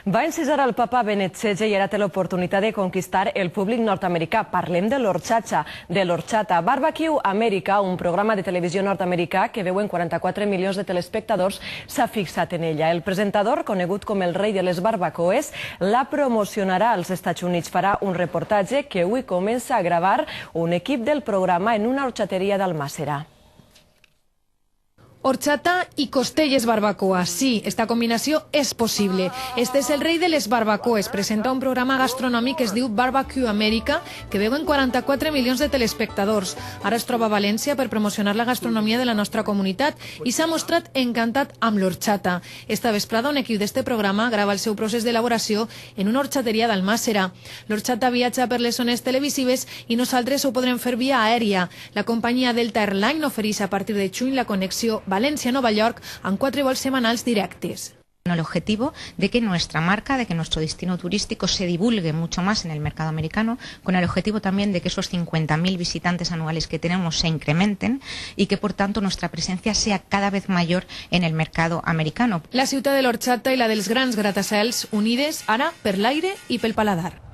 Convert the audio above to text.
Va encisar el papa Benet XVI i ara té l'oportunitat de conquistar el públic nord-americà. Parlem de l'Horchata. Barbecue America, un programa de televisió nord-americà que veuen 44 milions de telespectadors, s'ha fixat en ella. El presentador, conegut com el rei de les barbacoes, la promocionarà als Estats Units. Farà un reportatge que avui comença a gravar un equip del programa en una horchateria d'Almàssera. Horchata y costelles barbacoa. Sí, esta combinació és possible. Este és el rei de les barbacoes. Presenta un programa gastronòmic que es diu Barbecue America, que veuen 44 milions de telespectadors. Ara es troba a València per promocionar la gastronomia de la nostra comunitat i s'ha mostrat encantat amb l'horchata. Esta vesprada un equip d'este programa grava el seu procés d'elaboració en una horchateria d'Almàssera. L'horchata viatja per les zones televisives i nosaltres ho podrem fer via aèria. La companyia Delta Airline ofereix a partir de juny la connexió Valencia-Nueva York en 4 vols semanals directes. El objetivo de que nuestra marca, de que nuestro destino turístico se divulgue mucho más en el mercado americano, con el objetivo también de que esos 50.000 visitantes anuales que tenemos se incrementen y que por tanto nuestra presencia sea cada vez mayor en el mercado americano. La ciutat de l'Horchata i la dels grans gratacels unides ara per l'aire i pel paladar.